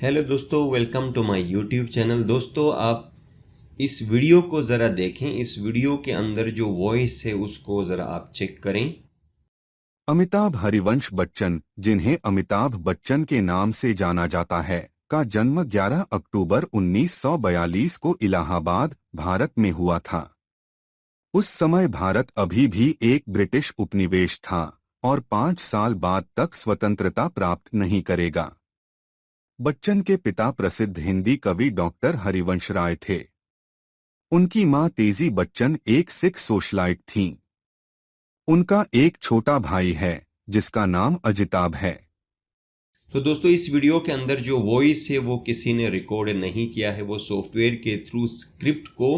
Hello दोस्तों, welcome to my YouTube channel. दोस्तों, आप इस वीडियो को ज़रा देखें। इस वीडियो के अंदर जो वॉइस है उसको ज़रा आप चेक करें। अमिताभ हरिवंश बच्चन, जिन्हें अमिताभ बच्चन के नाम से जाना जाता है, का जन्म 11 अक्टूबर 1942 को इलाहाबाद, भारत में हुआ था। उस समय भारत अभी भी एक ब्रिटिश उपनिवेश था और 5 साल बाद तक स्वतंत्रता प्राप्त नहीं करेगा। बच्चन के पिता प्रसिद्ध हिंदी कवि डॉक्टर हरिवंश राय थे। उनकी मां तेजी बच्चन एक सिख सोशलाइट थीं। उनका एक छोटा भाई है जिसका नाम अजिताभ है। तो दोस्तों, इस वीडियो के अंदर जो वॉइस है वो किसी ने रिकॉर्ड नहीं किया है। वो सॉफ्टवेयर के थ्रू स्क्रिप्ट को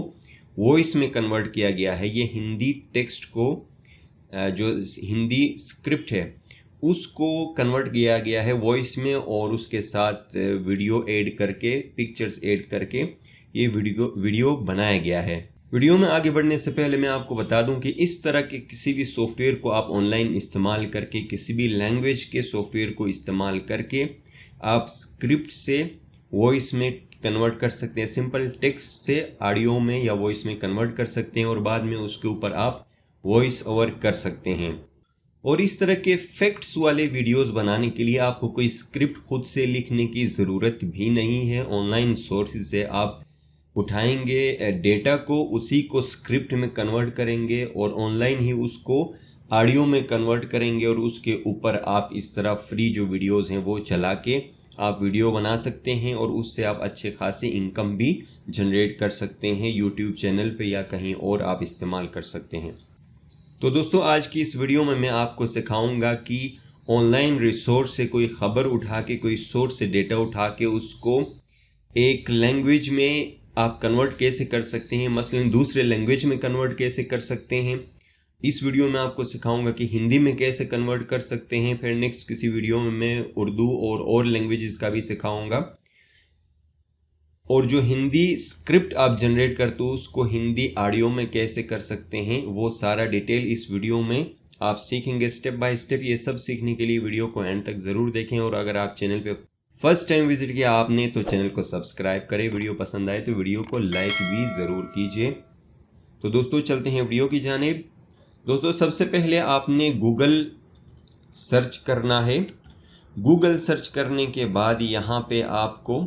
वॉइस में कन्वर्ट किया गया है। ये हिंदी टेक्स्ट को जो हिंदी स्क्रिप्ट है उसको कन्वर्ट किया गया है वॉइस में, और उसके साथ वीडियो ऐड करके, पिक्चर्स ऐड करके ये वीडियो बनाया गया है। वीडियो में आगे बढ़ने से पहले मैं आपको बता दूं कि इस तरह के किसी भी सॉफ्टवेयर को आप ऑनलाइन इस्तेमाल करके, किसी भी लैंग्वेज के सॉफ्टवेयर को इस्तेमाल करके आप स्क्रिप्ट से वॉइस में कन्वर्ट कर सकते हैं। सिंपल टेक्स्ट से ऑडियो में या वॉइस में कन्वर्ट कर सकते हैं और बाद में उसके ऊपर आप वॉइस ओवर कर सकते हैं। और इस तरह के फैक्ट्स वाले वीडियोस बनाने के लिए आपको कोई स्क्रिप्ट खुद से लिखने की ज़रूरत भी नहीं है। ऑनलाइन सोर्स से आप उठाएंगे डेटा को, उसी को स्क्रिप्ट में कन्वर्ट करेंगे और ऑनलाइन ही उसको ऑडियो में कन्वर्ट करेंगे, और उसके ऊपर आप इस तरह फ्री जो वीडियोस हैं वो चला के आप वीडियो बना सकते हैं और उससे आप अच्छे खासे इनकम भी जनरेट कर सकते हैं। यूट्यूब चैनल पे या कहीं और आप इस्तेमाल कर सकते हैं। तो दोस्तों, आज की इस वीडियो में मैं आपको सिखाऊंगा कि ऑनलाइन रिसोर्स से कोई ख़बर उठा के, कोई सोर्स से डेटा उठा के उसको एक लैंग्वेज में आप कन्वर्ट कैसे कर सकते हैं, मसलन दूसरे लैंग्वेज में कन्वर्ट कैसे कर सकते हैं। इस वीडियो में आपको सिखाऊंगा कि हिंदी में कैसे कन्वर्ट कर सकते हैं। फिर नेक्स्ट किसी वीडियो में मैं उर्दू और लैंग्वेजेस का भी सिखाऊंगा। और जो हिंदी स्क्रिप्ट आप जनरेट करते हो उसको हिंदी ऑडियो में कैसे कर सकते हैं, वो सारा डिटेल इस वीडियो में आप सीखेंगे स्टेप बाय स्टेप। ये सब सीखने के लिए वीडियो को एंड तक ज़रूर देखें। और अगर आप चैनल पे फर्स्ट टाइम विजिट किया आपने तो चैनल को सब्सक्राइब करें। वीडियो पसंद आए तो वीडियो को लाइक भी ज़रूर कीजिए। तो दोस्तों, चलते हैं वीडियो की जानिब। दोस्तों, सबसे पहले आपने गूगल सर्च करना है। गूगल सर्च करने के बाद यहाँ पे आपको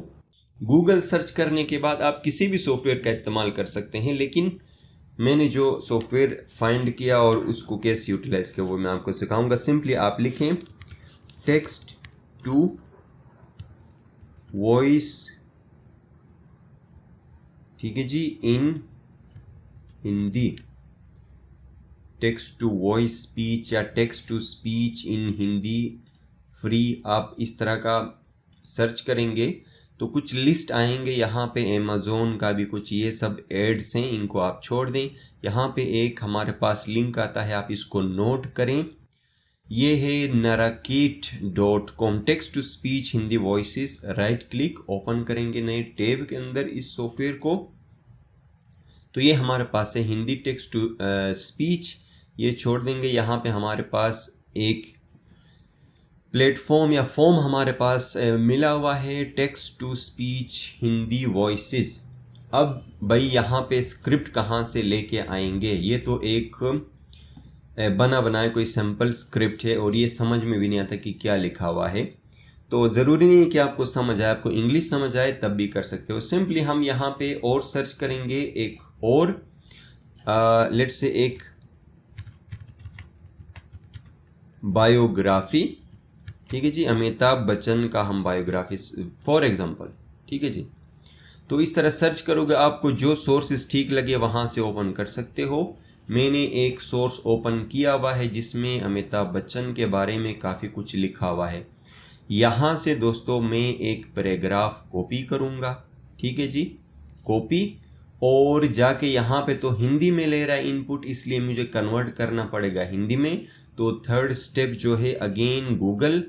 गूगल सर्च करने के बाद आप किसी भी सॉफ्टवेयर का इस्तेमाल कर सकते हैं, लेकिन मैंने जो सॉफ्टवेयर फाइंड किया और उसको कैसे यूटिलाइज किया वो मैं आपको सिखाऊंगा। सिंपली आप लिखें टेक्स्ट टू वॉइस, ठीक है जी, in Hindi, text to voice speech या text to speech in Hindi free, आप इस तरह का सर्च करेंगे तो कुछ लिस्ट आएंगे। यहाँ पे अमेज़ोन का भी कुछ ये सब एड्स हैं, इनको आप छोड़ दें। यहाँ पे एक हमारे पास लिंक आता है, आप इसको नोट करें। ये है narakit.com, text to speech Hindi voices. Right click, open करेंगे नए टैब के अंदर इस सॉफ्टवेयर को। तो ये हमारे पास है हिंदी टेक्स्ट टू स्पीच, ये छोड़ देंगे। यहाँ पे हमारे पास एक प्लेटफॉर्म या फॉर्म हमारे पास मिला हुआ है, text to speech Hindi voices. अब भाई यहाँ पे स्क्रिप्ट कहाँ से लेके आएंगे? ये तो एक बना बनाया कोई सैम्पल स्क्रिप्ट है और ये समझ में भी नहीं आता कि क्या लिखा हुआ है। तो ज़रूरी नहीं है कि आपको समझ आए, आपको इंग्लिश समझ आए तब भी कर सकते हो। सिंपली हम यहाँ पे और सर्च करेंगे, एक और लेट्स से एक बायोग्राफी, ठीक है जी, अमिताभ बच्चन का हम बायोग्राफी फॉर एग्जांपल, ठीक है जी। तो इस तरह सर्च करोगे, आपको जो सोर्सेज ठीक लगे वहाँ से ओपन कर सकते हो। मैंने एक सोर्स ओपन किया हुआ है जिसमें अमिताभ बच्चन के बारे में काफ़ी कुछ लिखा हुआ है। यहाँ से दोस्तों मैं एक पैराग्राफ कॉपी करूँगा, ठीक है जी, कॉपी, और जाके यहाँ पे तो हिंदी में ले रहा है इनपुट, इसलिए मुझे कन्वर्ट करना पड़ेगा हिंदी में। तो थर्ड स्टेप जो है अगेन गूगल,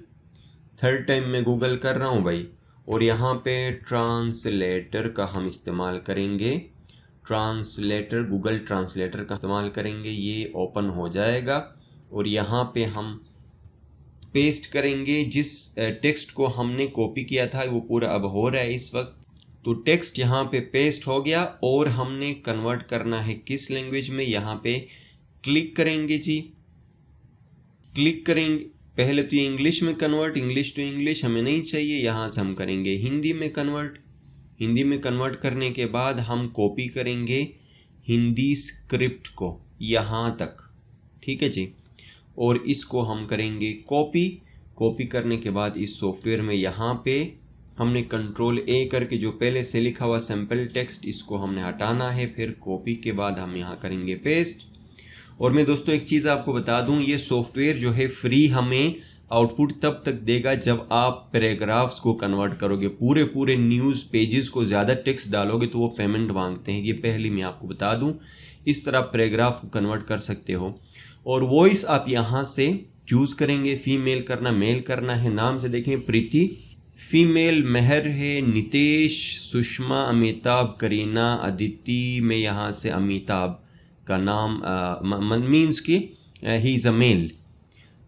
थर्ड टाइम मैं गूगल कर रहा हूँ भाई, और यहाँ पे ट्रांसलेटर का हम इस्तेमाल करेंगे। ट्रांसलेटर, गूगल ट्रांसलेटर का इस्तेमाल करेंगे। ये ओपन हो जाएगा और यहाँ पे हम पेस्ट करेंगे। जिस टेक्स्ट को हमने कॉपी किया था वो पूरा अब हो रहा है इस वक्त। तो टेक्स्ट यहाँ पे पेस्ट हो गया और हमने कन्वर्ट करना है किस लैंग्वेज में, यहाँ पे क्लिक करेंगे जी, क्लिक करेंगे। पहले तो ये इंग्लिश में कन्वर्ट, इंग्लिश टू इंग्लिश हमें नहीं चाहिए, यहाँ से हम करेंगे हिंदी में कन्वर्ट। हिंदी में कन्वर्ट करने के बाद हम कॉपी करेंगे हिंदी स्क्रिप्ट को यहाँ तक, ठीक है जी। और इसको हम करेंगे कॉपी। कॉपी करने के बाद इस सॉफ्टवेयर में यहाँ पे हमने कंट्रोल ए करके जो पहले से लिखा हुआ सैम्पल टेक्स्ट इसको हमने हटाना है। फिर कॉपी के बाद हम यहाँ करेंगे पेस्ट। और मैं दोस्तों एक चीज़ आपको बता दूँ, ये सॉफ्टवेयर जो है फ्री हमें आउटपुट तब तक देगा जब आप पैराग्राफ्स को कन्वर्ट करोगे। पूरे न्यूज़ पेजेस को ज़्यादा टेक्स्ट डालोगे तो वो पेमेंट मांगते हैं, ये पहले मैं आपको बता दूं। इस तरह पैराग्राफ को कन्वर्ट कर सकते हो। और वॉइस आप यहाँ से चूज़ करेंगे, फीमेल करना, मेल करना है। नाम से देखें प्रीति, फीमेल महर है, नितेश, सुषमा, अमिताभ, करीना, अदिति। मैं यहाँ से अमिताभ का नाम मीन्स कि ही इज़ अ मेल।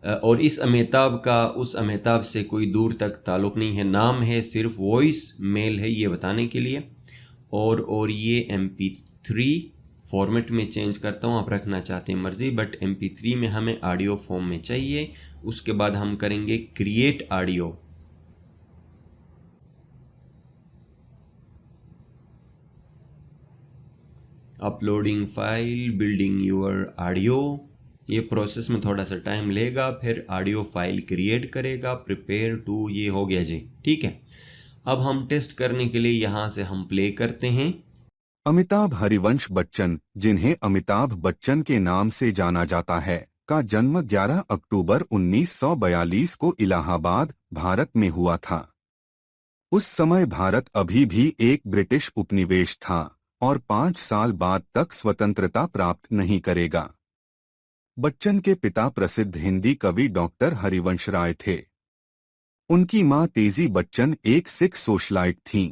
और इस अमिताभ का उस अमिताभ से कोई दूर तक ताल्लुक़ नहीं है, नाम है सिर्फ वॉइस मेल है ये बताने के लिए। और ये MP3 फॉर्मेट में चेंज करता हूँ, आप रखना चाहते हैं मर्ज़ी, बट MP3 में हमें ऑडियो फॉर्म में चाहिए। उसके बाद हम करेंगे create audio. Uploading file, building your audio. ये प्रोसेस में थोड़ा सा टाइम लेगा, फिर ऑडियो फाइल क्रिएट करेगा। प्रिपेयर टू, ये हो गया जी, ठीक है। अब हम टेस्ट करने के लिए यहाँ से हम प्ले करते हैं। अमिताभ हरिवंश बच्चन, जिन्हें अमिताभ बच्चन के नाम से जाना जाता है, का जन्म 11 अक्टूबर 1942 को इलाहाबाद, भारत में हुआ था। उस समय भारत अभी भी एक ब्रिटिश उपनिवेश था और 5 साल बाद तक स्वतंत्रता प्राप्त नहीं करेगा। बच्चन के पिता प्रसिद्ध हिंदी कवि डॉक्टर हरिवंश राय थे। उनकी मां तेजी बच्चन एक सिख सोशलाइट थीं।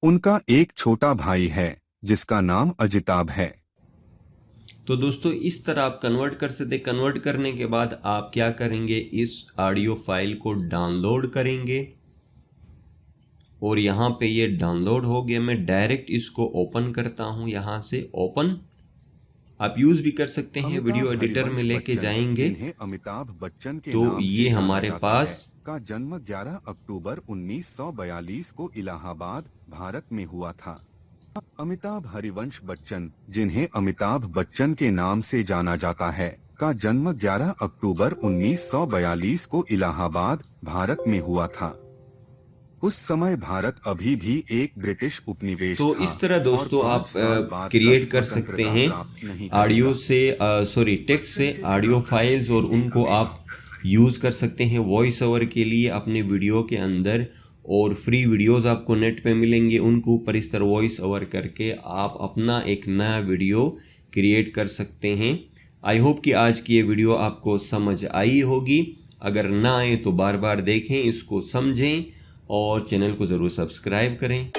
उनका एक छोटा भाई है जिसका नाम अजिताभ है। तो दोस्तों इस तरह आप कन्वर्ट कर सकते। कन्वर्ट करने के बाद आप क्या करेंगे, इस ऑडियो फाइल को डाउनलोड करेंगे और यहाँ पे ये डाउनलोड हो गया। मैं डायरेक्ट इसको ओपन करता हूँ, यहाँ से ओपन। आप यूज भी कर सकते हैं, वीडियो एडिटर में लेके जाएंगे अमिताभ बच्चन के तो नाम ये से हमारे जाना पास जाता है, का जन्म 11 अक्टूबर 1942 को इलाहाबाद, भारत में हुआ था। अमिताभ हरिवंश बच्चन, जिन्हें अमिताभ बच्चन के नाम से जाना जाता है, का जन्म 11 अक्टूबर 1942 को इलाहाबाद, भारत में हुआ था। उस समय भारत अभी भी एक ब्रिटिश उपनिवेश तो था। इस तरह दोस्तों आप क्रिएट कर सकते हैं ऑडियो से, सॉरी टेक्स्ट से ऑडियो फाइल्स, और उनको आप यूज़ कर सकते हैं वॉइस ओवर के लिए अपने वीडियो के अंदर। और फ्री वीडियोस आपको नेट पे मिलेंगे, उनको ऊपर इस तरह वॉइस ओवर करके आप अपना एक नया वीडियो क्रिएट कर सकते हैं। आई होप कि आज की ये वीडियो आपको समझ आई होगी। अगर ना आए तो बार बार देखें, इसको समझें और चैनल को ज़रूर सब्सक्राइब करें।